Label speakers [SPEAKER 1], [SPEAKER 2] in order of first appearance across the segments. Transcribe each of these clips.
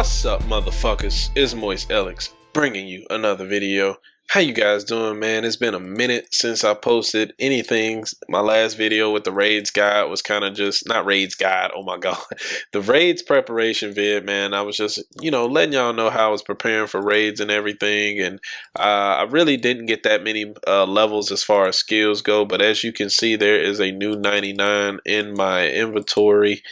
[SPEAKER 1] What's up, motherfuckers? It's Moist Elax bringing you another video. How you guys doing, man? It's been a minute since I posted anything. My last video with the raids guide was kind of just not raids guide, oh my god, the raids preparation vid, man. I was just, letting y'all know how I was preparing for raids and everything, and I really didn't get that many levels as far as skills go, but as you can see, there is a new 99 in my inventory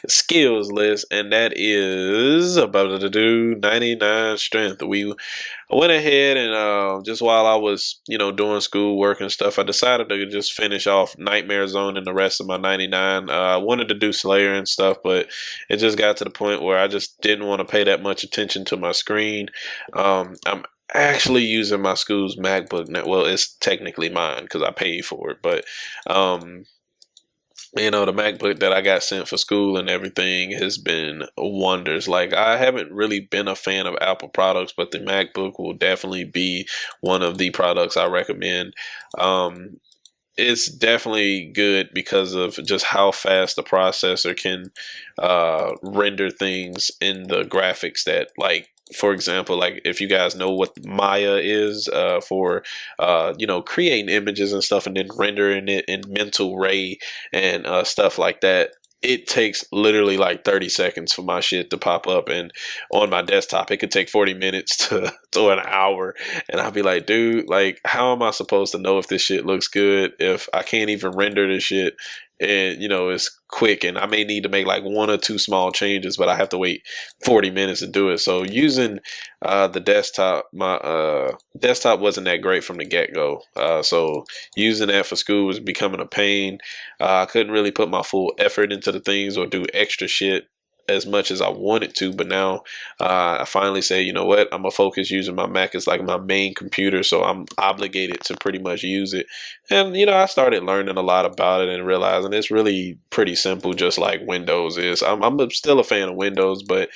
[SPEAKER 1] skills list, and that is about to do 99 strength. I went ahead and just while I was doing school work and stuff, I decided to just finish off Nightmare Zone and the rest of my 99. I wanted to do Slayer and stuff, but it just got to the point where I just didn't want to pay that much attention to my screen. I'm actually using my school's MacBook now. Well, it's technically mine because I paid for it, but the MacBook that I got sent for school and everything has been wonders. Like, I haven't really been a fan of Apple products, but the MacBook will definitely be one of the products I recommend. It's definitely good because of just how fast the processor can render things in the graphics that, like, for example, like if you guys know what Maya is for, creating images and stuff and then rendering it in mental ray and stuff like that. It takes literally like 30 seconds for my shit to pop up, and on my desktop it could take 40 minutes to an hour, and I'll be like, dude, like, how am I supposed to know if this shit looks good if I can't even render this shit? And it's quick, and I may need to make like one or two small changes, but I have to wait 40 minutes to do it. So using the desktop, my desktop wasn't that great from the get-go, so using that for school was becoming a pain. I couldn't really put my full effort into the things or do extra shit as much as I wanted to, but now I finally say, you know what, I'm gonna focus using my Mac as like my main computer, so I'm obligated to pretty much use it. And I started learning a lot about it and realizing it's really pretty simple, just like Windows is. I'm still a fan of Windows, but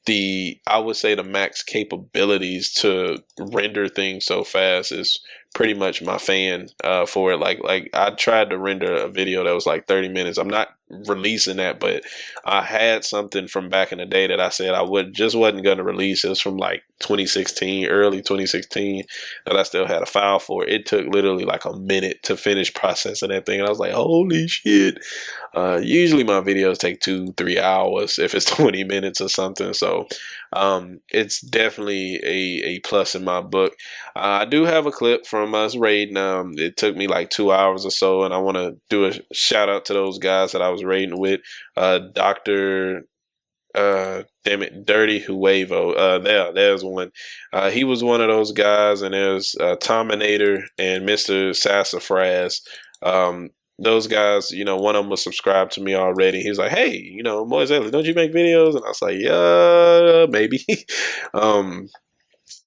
[SPEAKER 1] I would say the Mac's capabilities to render things so fast is pretty much my fan for it. Like I tried to render a video that was like 30 minutes. I'm not releasing that, but I had something from back in the day that I said I wasn't going to release. It was from like 2016, early 2016, that I still had a file for. It took literally like a minute to finish processing that thing, and I was like, holy shit. Usually my videos take 2-3 hours if it's 20 minutes or something, so it's definitely a plus in my book. I do have a clip from us raiding. It took me like 2 hours or so, and I want to do a shout out to those guys that I was raiding with. Dr. Dirty Huevo. There's one. He was one of those guys, and there's Tominator and Mr. Sassafras. Those guys, one of them was subscribed to me already. He's like, hey, Moise Ellis, don't you make videos? And I was like, yeah, maybe.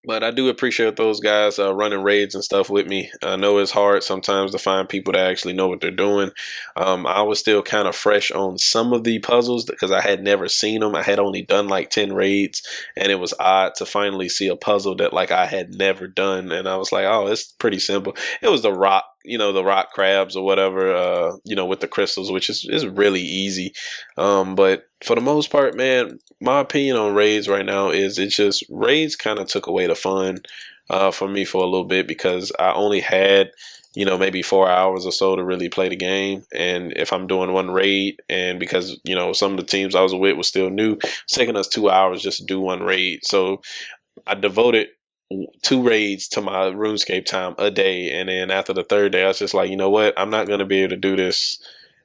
[SPEAKER 1] But I do appreciate those guys running raids and stuff with me. I know it's hard sometimes to find people that actually know what they're doing. I was still kind of fresh on some of the puzzles because I had never seen them. I had only done like 10 raids, and it was odd to finally see a puzzle that like I had never done. And I was like, oh, it's pretty simple. It was the rock, the rock crabs or whatever, with the crystals, which is really easy. But for the most part, man, my opinion on raids right now is it's just raids kind of took away the fun for me for a little bit because I only had, maybe 4 hours or so to really play the game. And if I'm doing one raid, and because, some of the teams I was with was still new, it's taking us 2 hours just to do one raid. So I devoted 2 raids to my RuneScape time a day. And then after the third day, I was just like, you know what? I'm not going to be able to do this.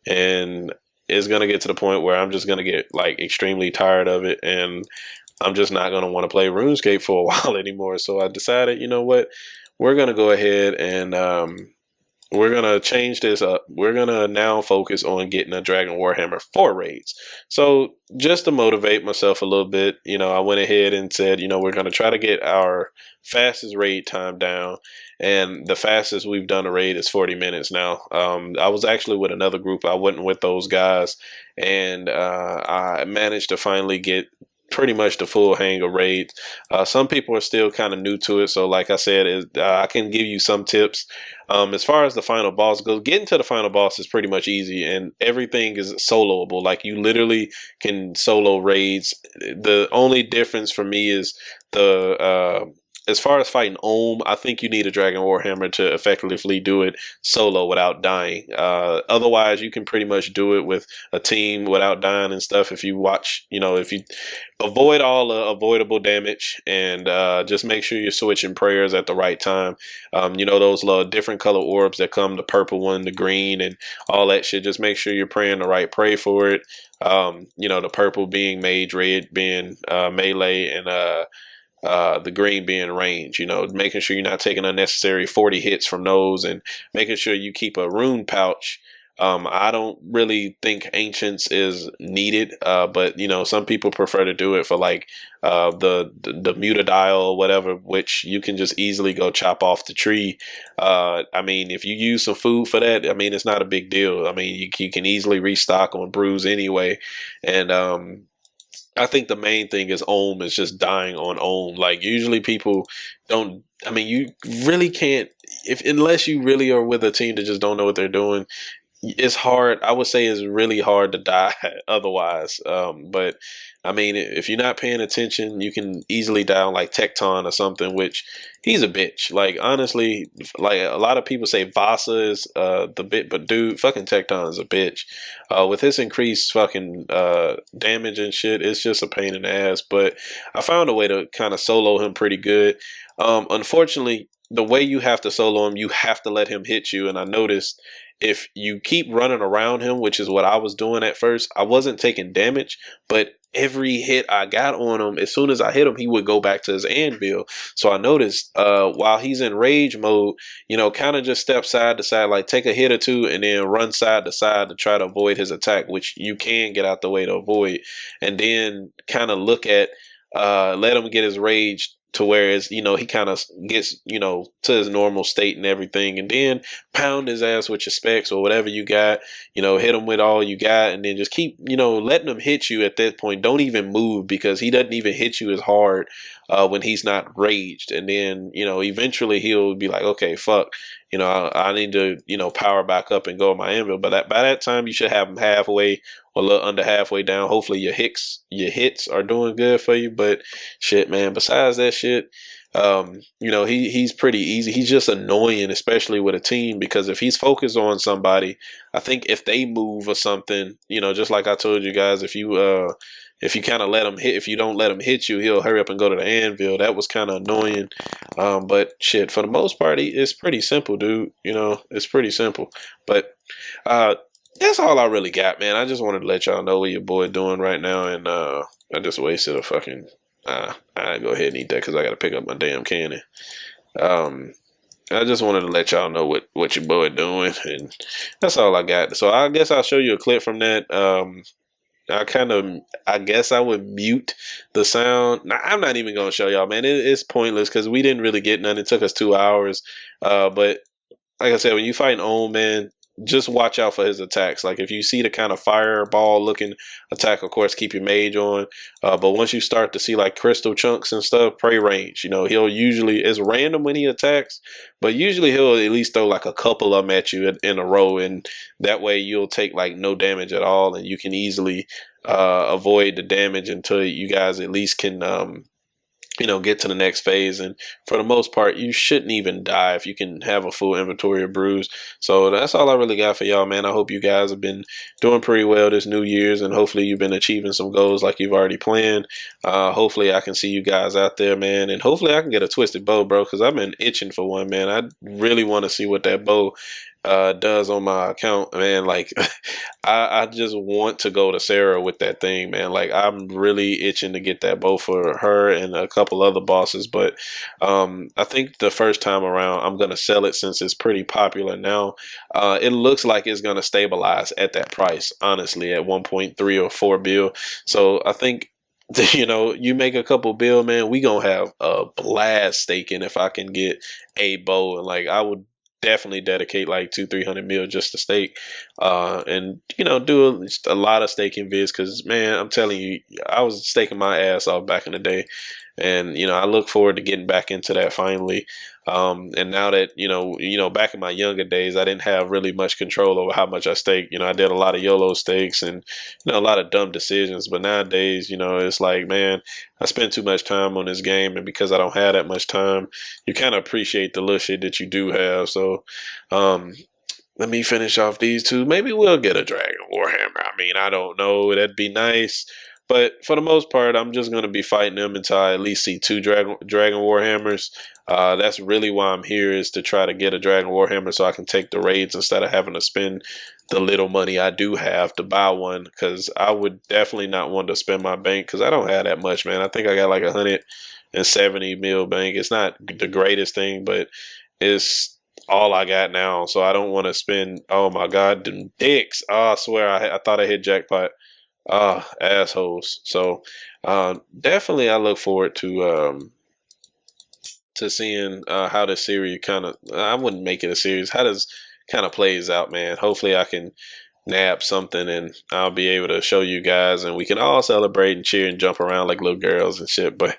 [SPEAKER 1] And it's going to get to the point where I'm just going to get like extremely tired of it, and I'm just not going to want to play RuneScape for a while anymore. So I decided, you know what, we're going to go ahead and we're going to change this up. We're going to now focus on getting a Dragon Warhammer 4 raids. So just to motivate myself a little bit, I went ahead and said, we're going to try to get our fastest raid time down. And the fastest we've done a raid is 40 minutes now. I was actually with another group. I wasn't with those guys. And I managed to finally get pretty much the full hang of raids. Some people are still kind of new to it, so like I said, I can give you some tips. As far as the final boss goes, getting to the final boss is pretty much easy, and everything is soloable. Like you literally can solo raids. The only difference for me is the as far as fighting Ohm, I think you need a Dragon Warhammer to effectively do it solo without dying. Otherwise, you can pretty much do it with a team without dying and stuff. If you watch, if you avoid all avoidable damage and just make sure you're switching prayers at the right time. Those little different color orbs that come, the purple one, the green, and all that shit. Just make sure you're praying the right pray for it. The purple being mage, red being melee, and the green being range, making sure you're not taking unnecessary 40 hits from those and making sure you keep a rune pouch. I don't really think ancients is needed, but some people prefer to do it for like the mutadial or whatever, which you can just easily go chop off the tree. I mean, if you use some food for that, I mean, it's not a big deal. I mean, you can easily restock on brews anyway, and I think the main thing is Ohm is just dying on Ohm. Like usually people don't. I mean, you really can't if unless you really are with a team that just don't know what they're doing. It's hard. I would say it's really hard to die otherwise. But I mean, if you're not paying attention, you can easily die on like Tecton or something, which he's a bitch. Like honestly, like a lot of people say Vasa is the bit, but dude, fucking Tecton is a bitch. With his increased fucking damage and shit, it's just a pain in the ass. But I found a way to kind of solo him pretty good. Unfortunately, the way you have to solo him, you have to let him hit you. And I noticed if you keep running around him, which is what I was doing at first, I wasn't taking damage, but every hit I got on him, as soon as I hit him, he would go back to his anvil. So I noticed while he's in rage mode, kind of just step side to side, like take a hit or two and then run side to side to try to avoid his attack, which you can get out the way to avoid. And then kind of look at, let him get his rage to where it's, he kind of gets, to his normal state and everything. And then pound his ass with your specs or whatever you got, hit him with all you got. And then just keep, letting him hit you at that point. Don't even move because he doesn't even hit you as hard when he's not raged. And then, eventually he'll be like, okay, fuck. I need to, power back up and go on my anvil. But by that time, you should have him halfway or a little under halfway down. Hopefully your hits are doing good for you. But shit, man, besides that shit, he's pretty easy. He's just annoying, especially with a team, because if he's focused on somebody, I think if they move or something, just like I told you guys, if you kind of let him hit, if you don't let him hit you, he'll hurry up and go to the anvil. That was kind of annoying. But shit, for the most part, it's pretty simple, dude. It's pretty simple. But that's all I really got, man. I just wanted to let y'all know what your boy doing right now, and I just wasted a fucking. I go ahead and eat that because I got to pick up my damn cannon. I just wanted to let y'all know what your boy doing, and that's all I got. So I guess I'll show you a clip from that. I guess I would mute the sound. Nah, I'm not even gonna show y'all, man. It's pointless because we didn't really get none. It took us 2 hours. But like I said, when you fight an old man, just watch out for his attacks. Like if you see the kind of fireball looking attack, of course, keep your mage on. But once you start to see like crystal chunks and stuff, pray range. He'll usually, it's random when he attacks, but usually he'll at least throw like a couple of them at you in a row, and that way you'll take like no damage at all, and you can easily avoid the damage until you guys at least can get to the next phase. And for the most part, you shouldn't even die if you can have a full inventory of brews. So that's all I really got for y'all, man. I hope you guys have been doing pretty well this New Year's, and hopefully you've been achieving some goals like you've already planned. Hopefully I can see you guys out there, man, and hopefully I can get a twisted bow, bro, because I've been itching for one, man. I really want to see what that bow does on my account, man. Like I just want to go to Sarah with that thing, man. Like I'm really itching to get that bow for her and a couple other bosses. But I think the first time around I'm gonna sell it since it's pretty popular now. It looks like it's gonna stabilize at that price, honestly, at 1.3 or 4 bill. So I think you make a couple bill, man, we gonna have a blast staking if I can get a bow. And like I would definitely dedicate like 200-300 mil just to stake, and you know, do a lot of staking vids. Because man, I'm telling you, I was staking my ass off back in the day, and you know, I look forward to getting back into that finally. And now that back in my younger days, I didn't have really much control over how much I staked. You know, I did a lot of YOLO stakes and a lot of dumb decisions. But nowadays, you know, it's like, man, I spend too much time on this game, and because I don't have that much time, you kind of appreciate the little shit that you do have. So, um, let me finish off these two. Maybe we'll get a Dragon Warhammer. I mean, I don't know. That'd be nice. But for the most part, I'm just going to be fighting them until I at least see two Dragon Warhammers. That's really why I'm here, is to try to get a Dragon Warhammer so I can take the raids instead of having to spend the little money I do have to buy one. Because I would definitely not want to spend my bank, because I don't have that much, man. I think I got like 170 mil bank. It's not the greatest thing, but it's all I got now. So I don't want to spend. Oh my God, them dicks! Oh, I swear I thought I hit jackpot. Ah, assholes. So definitely, I look forward to seeing how this series kind of. I wouldn't make it a series. How does kind of plays out, man? Hopefully, I can nab something and I'll be able to show you guys, and we can all celebrate and cheer and jump around like little girls and shit. But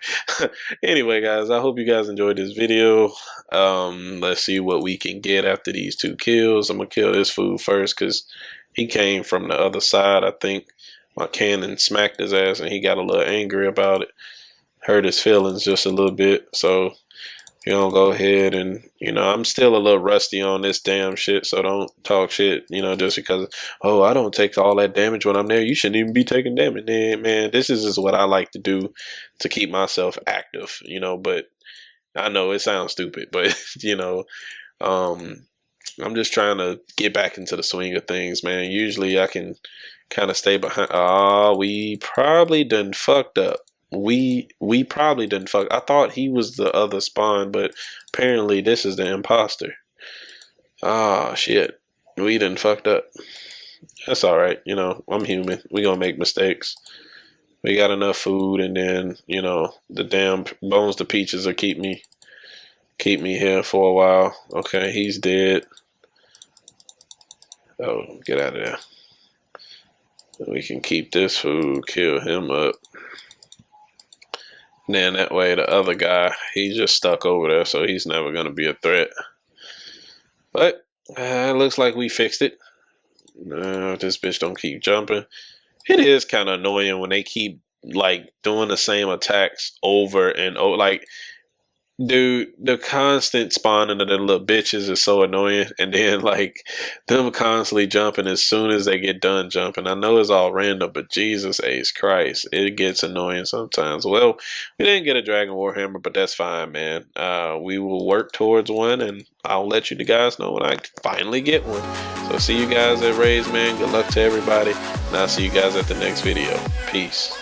[SPEAKER 1] anyway, guys, I hope you guys enjoyed this video. Let's see what we can get after these two kills. I'm gonna kill this fool first because he came from the other side. I think my cannon smacked his ass and he got a little angry about it. Hurt his feelings just a little bit. So you know, go ahead and, you know, I'm still a little rusty on this damn shit, so don't talk shit, you know, just because, oh, I don't take all that damage when I'm there. You shouldn't even be taking damage. Man, this is just what I like to do to keep myself active, you know, but I know it sounds stupid, but, you know, I'm just trying to get back into the swing of things, man. Usually I can kind of stay behind. Oh, we probably done fucked up. We probably didn't fuck. I thought he was the other spawn, but apparently this is the imposter. Ah, shit. We done fucked up. That's all right. You know, I'm human. We gonna make mistakes. We got enough food, and then you know the damn bones to peaches will keep me here for a while. Okay, he's dead. Oh, get out of there. We can keep this food. Kill him up. Then that way the other guy, he's just stuck over there, so he's never going to be a threat. But it looks like we fixed it. This bitch don't keep jumping. It is kind of annoying when they keep like doing the same attacks over and over. Like, dude, the constant spawning of the little bitches is so annoying. And then like them constantly jumping as soon as they get done jumping. I know it's all random, but Jesus H Christ, it gets annoying sometimes. Well, we didn't get a Dragon Warhammer, but that's fine, man. We will work towards one, and I'll let you guys know when I finally get one. So see you guys at Raids, man. Good luck to everybody, and I'll see you guys at the next video. Peace.